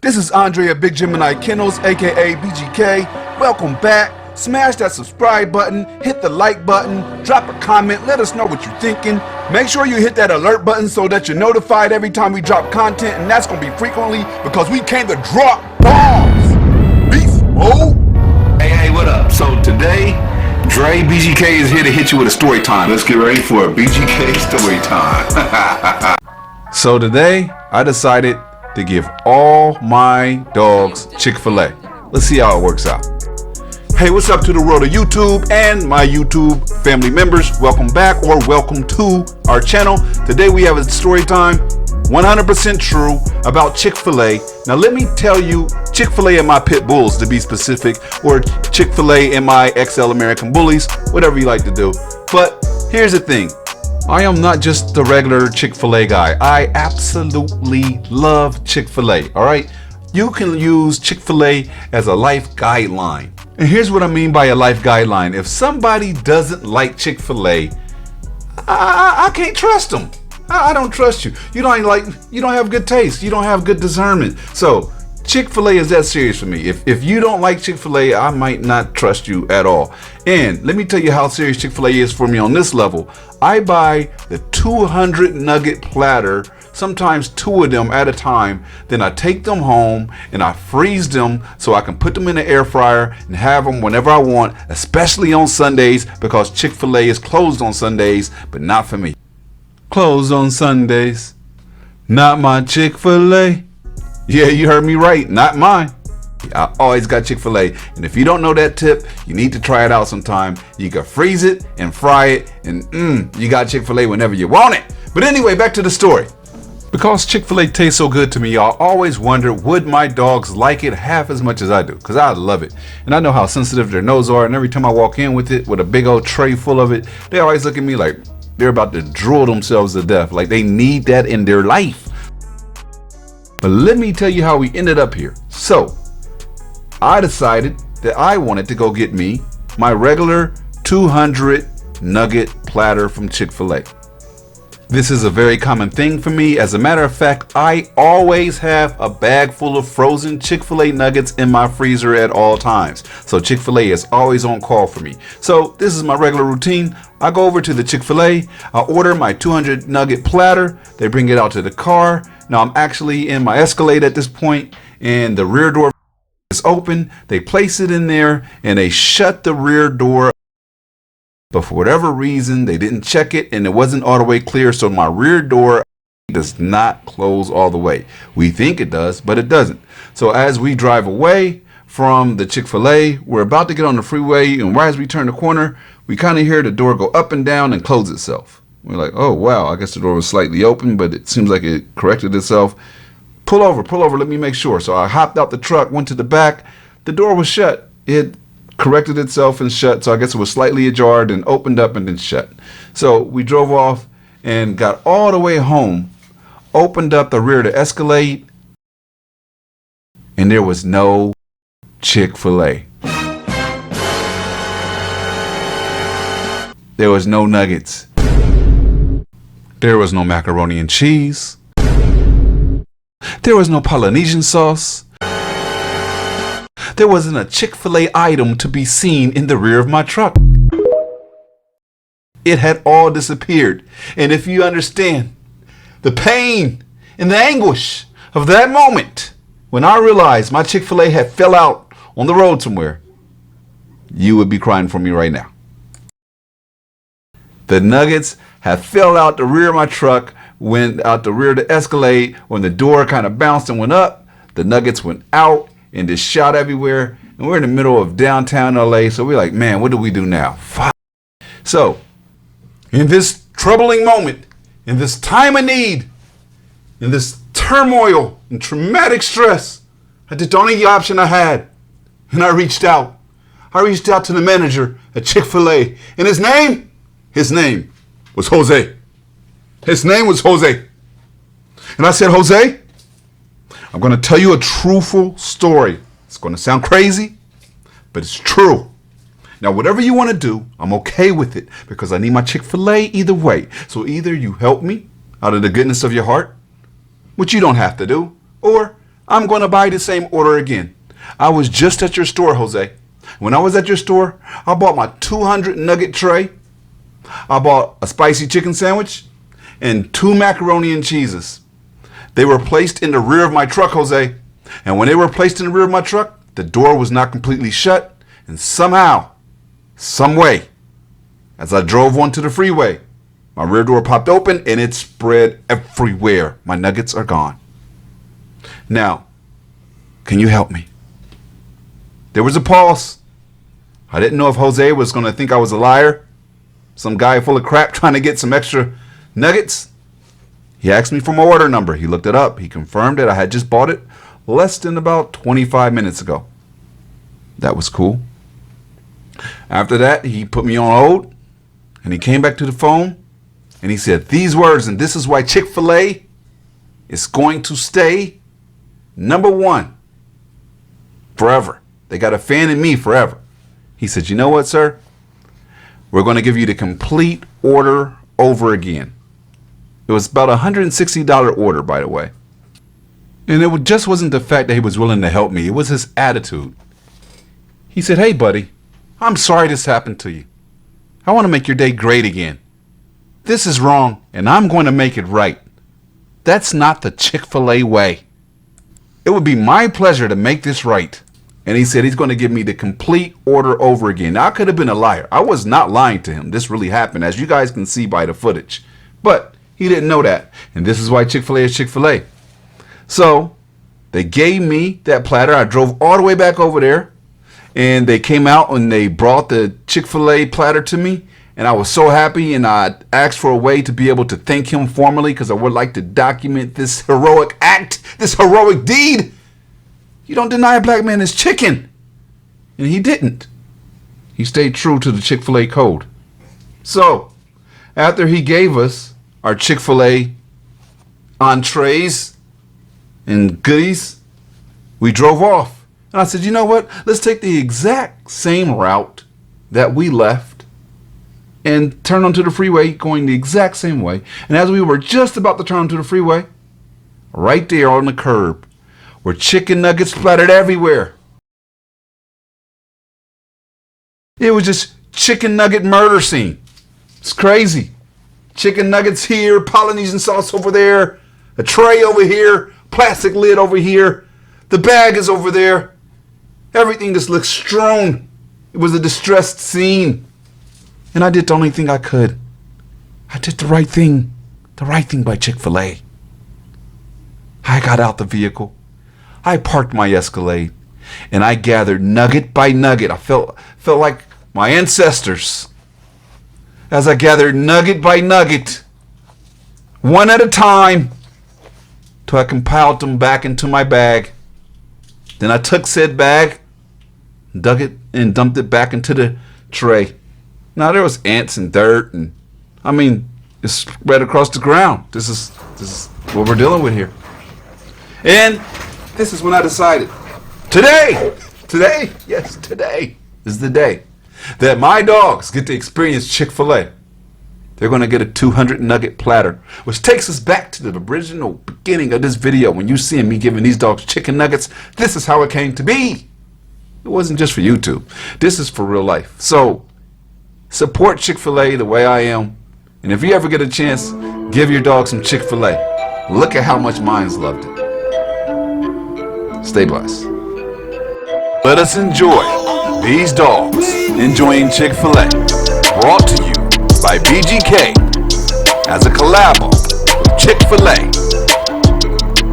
This is Andre at Big Gemini Kennels, aka BGK. Welcome back. Smash that subscribe button, hit the like button, drop a comment, let us know what you're thinking. Make sure you hit that alert button so that you're notified every time we drop content, and that's going to be frequently because we came to drop bombs. Beast mode. Hey, what up? So today, Dre BGK is here to hit you with a story time. Let's get ready for a BGK story time. So today, I decided to give all my dogs Chick-fil-A. Let's see how it works out. Hey, what's up to the world of YouTube and my YouTube family members? Welcome back or welcome to our channel. Today we have a story time, 100% true, about Chick-fil-A. Now let me tell you, Chick-fil-A and my Pitbulls to be specific, or Chick-fil-A and my XL American Bullies, whatever you like to do. But here's the thing. I am not just the regular Chick-fil-A guy. I absolutely love Chick-fil-A, all right? You can use Chick-fil-A as a life guideline. And here's what I mean by a life guideline. If somebody doesn't like Chick-fil-A, I can't trust them. I don't trust you. You don't have good taste. You don't have good discernment. So Chick-fil-A is that serious for me. If you don't like Chick-fil-A, I might not trust you at all. And let me tell you how serious Chick-fil-A is for me on this level. I buy the 200 nugget platter, sometimes 2 of them at a time. Then I take them home and I freeze them so I can put them in the air fryer and have them whenever I want, especially on Sundays because Chick-fil-A is closed on Sundays, but not for me. Closed on Sundays, not my Chick-fil-A. Yeah, you heard me right, not mine. I always got Chick-fil-A, and if you don't know that tip, you need to try it out sometime. You can freeze it and fry it, and you got Chick-fil-A whenever you want it. But anyway, back to the story. Because Chick-fil-A tastes so good to me, I always wonder, would my dogs like it half as much as I do? Because I love it. And I know how sensitive their nose are, and every time I walk in with it, with a big old tray full of it, they always look at me like they're about to drool themselves to death. Like they need that in their life. But let me tell you how we ended up here. So I decided that I wanted to go get me my regular 200 nugget platter from Chick-fil-A. This is a very common thing for me. As a matter of fact, I always have a bag full of frozen Chick-fil-A nuggets in my freezer at all times. So Chick-fil-A is always on call for me. So this is my regular routine. I go over to the Chick-fil-A, I order my 200 nugget platter. They bring it out to the car. Now I'm actually in my Escalade at this point, and the rear door is open. They place it in there and they shut the rear door. But for whatever reason, they didn't check it and it wasn't all the way clear. So my rear door does not close all the way. We think it does, but it doesn't. So as we drive away from the Chick-fil-A, we're about to get on the freeway. And right as we turn the corner, we kind of hear the door go up and down and close itself. We're like, oh, wow, I guess the door was slightly open, but it seems like it corrected itself. Pull over, let me make sure. So I hopped out the truck, went to the back. The door was shut. It corrected itself and shut. So I guess it was slightly ajar and opened up and then shut. So we drove off and got all the way home, opened up the rear of the Escalade, and there was no Chick-fil-A. There was no nuggets. There was no macaroni and cheese. There was no Polynesian sauce. There wasn't a Chick-fil-A item to be seen in the rear of my truck. It had all disappeared. And if you understand the pain and the anguish of that moment, when I realized my Chick-fil-A had fell out on the road somewhere, you would be crying for me right now. The nuggets had fell out the rear of my truck, went out the rear of the Escalade. When the door kind of bounced and went up, the nuggets went out and just shot everywhere. And we're in the middle of downtown LA. So we're like, man, what do we do now? Fuck. So in this troubling moment, in this time of need, in this turmoil and traumatic stress, I did the only option I had. And I reached out. I reached out to the manager at Chick-fil-A. And his name was Jose. His name was Jose. And I said, Jose, I'm going to tell you a truthful story. It's going to sound crazy, but it's true. Now, whatever you want to do, I'm okay with it because I need my Chick-fil-A either way. So either you help me out of the goodness of your heart, which you don't have to do, or I'm going to buy the same order again. I was just at your store, Jose. When I was at your store, I bought my 200 nugget tray. I bought a spicy chicken sandwich and 2 macaroni and cheeses. They were placed in the rear of my truck, Jose. And when they were placed in the rear of my truck, the door was not completely shut. And somehow, some way, as I drove onto the freeway, my rear door popped open and it spread everywhere. My nuggets are gone. Now, can you help me? There was a pause. I didn't know if Jose was going to think I was a liar, some guy full of crap trying to get some extra nuggets. He asked me for my order number. He looked it up. He confirmed that I had just bought it less than about 25 minutes ago. That was cool. After that, he put me on hold, and he came back to the phone, and he said these words, and this is why Chick-fil-A is going to stay number one forever. They got a fan in me forever. He said, you know what, sir? We're going to give you the complete order over again. It was about a $160 order, by the way. And it just wasn't the fact that he was willing to help me. It was his attitude. He said, hey, buddy, I'm sorry this happened to you. I want to make your day great again. This is wrong, and I'm going to make it right. That's not the Chick-fil-A way. It would be my pleasure to make this right. And he said he's going to give me the complete order over again. Now, I could have been a liar. I was not lying to him. This really happened, as you guys can see by the footage. But he didn't know that. And this is why Chick-fil-A is Chick-fil-A. So they gave me that platter. I drove all the way back over there. And they came out and they brought the Chick-fil-A platter to me. And I was so happy. And I asked for a way to be able to thank him formally, because I would like to document this heroic act, this heroic deed. You don't deny a black man his chicken. And he didn't. He stayed true to the Chick-fil-A code. So after he gave us our Chick-fil-A entrees and goodies, we drove off. And I said, you know what? Let's take the exact same route that we left and turn onto the freeway going the exact same way. And as we were just about to turn onto the freeway, right there on the curb were chicken nuggets splattered everywhere. It was just chicken nugget murder scene. It's crazy. Chicken nuggets here, Polynesian sauce over there, a tray over here, plastic lid over here, the bag is over there. Everything just looks strewn. It was a distressed scene. And I did the only thing I could. I did the right thing by Chick-fil-A. I got out the vehicle. I parked my Escalade, and I gathered nugget by nugget. I felt like my ancestors as I gathered nugget by nugget, one at a time, till I compiled them back into my bag. Then I took said bag, dug it, and dumped it back into the tray. Now there was ants and dirt, and it's spread across the ground. This is what we're dealing with here. And this is when I decided, today is the day that my dogs get to experience Chick-fil-A. They're going to get a 200 nugget platter, which takes us back to the original beginning of this video. When you see me giving these dogs chicken nuggets, this is how it came to be. It wasn't just for YouTube. This is for real life. So support Chick-fil-A the way I am. And if you ever get a chance, give your dog some Chick-fil-A. Look at how much mine's loved it. Stay blessed. Let us enjoy these dogs enjoying Chick-fil-A. Brought to you by BGK as a collab with Chick-fil-A.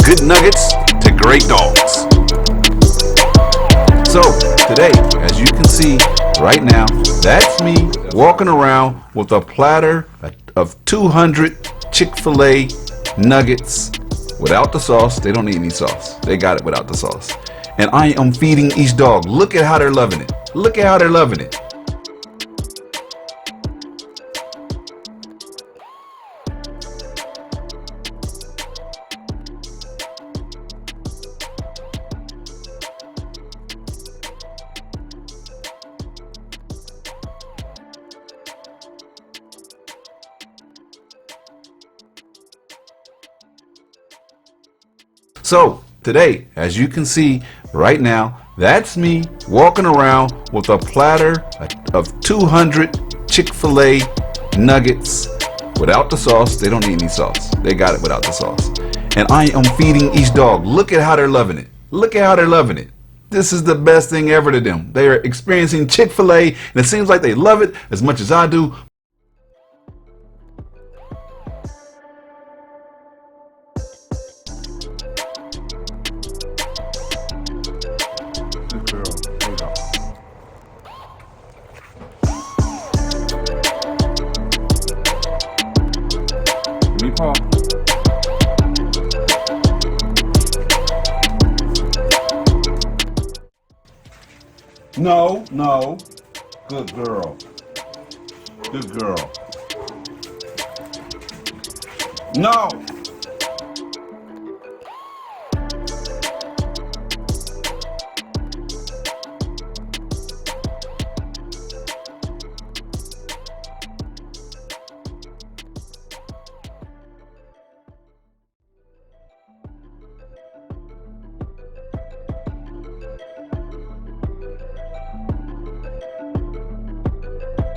Good nuggets to great dogs. So today, as you can see right now, that's me walking around with a platter of 200 Chick-fil-A nuggets without the sauce. They don't need any sauce. They got it without the sauce. And I am feeding each dog. Look at how they're loving it. Look at how they're loving it. So Today, as you can see right now, that's me walking around with a platter of 200 Chick-fil-A nuggets without the sauce. They don't need any sauce. They got it without the sauce. And I am feeding each dog. Look at how they're loving it. Look at how they're loving it. This is the best thing ever to them. They are experiencing Chick-fil-A, and it seems like they love it as much as I do. Good girl. There you go. Give me a paw. No, no. Good girl. Good girl. No.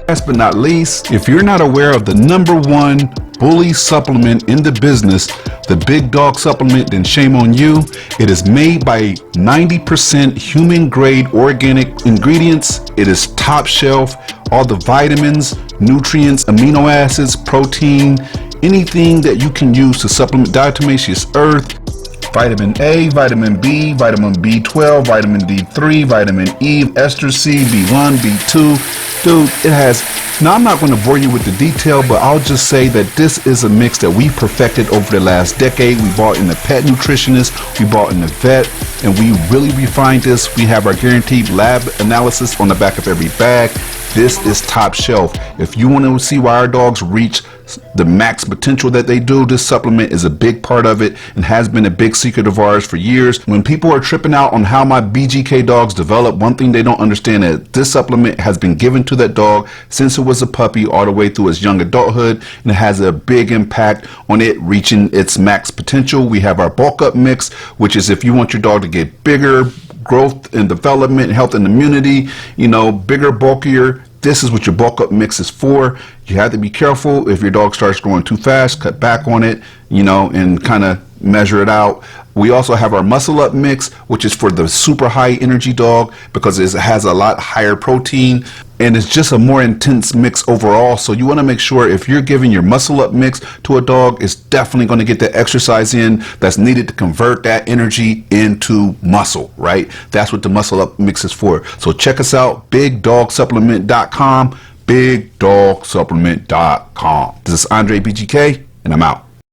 Last but not least, if you're not aware of the #1 bully supplement in the business, the Big Dog supplement, then shame on you. It is made by 90% human grade organic ingredients. It is top shelf. All the vitamins, nutrients, amino acids, protein, anything that you can use to supplement diatomaceous earth. Vitamin A, vitamin B, vitamin B12, vitamin D3, vitamin E, ester C, B1, B2. Dude, it has, now I'm not going to bore you with the detail, but I'll just say that this is a mix that we perfected over the last decade. We bought in the pet nutritionist, we bought in the vet, and we really refined this. We have our guaranteed lab analysis on the back of every bag. This is top shelf. If you want to see why our dogs reach the max potential that they do, this supplement is a big part of it and has been a big secret of ours for years. When people are tripping out on how my BGK dogs develop, one thing they don't understand is this supplement has been given to that dog since it was a puppy all the way through its young adulthood, and it has a big impact on it reaching its max potential. We have our bulk up mix, which is if you want your dog to get bigger, growth and development, health and immunity, you know, bigger, bulkier. This is what your bulk up mix is for. You have to be careful. If your dog starts growing too fast, cut back on it, you know, and kind of measure it out. We also have our muscle up mix, which is for the super high energy dog because it has a lot higher protein and it's just a more intense mix overall. So you want to make sure if you're giving your muscle up mix to a dog, it's definitely going to get the exercise in that's needed to convert that energy into muscle, right? That's what the muscle up mix is for. So check us out, bigdogsupplement.com, bigdogsupplement.com. This is Andre BGK, and I'm out.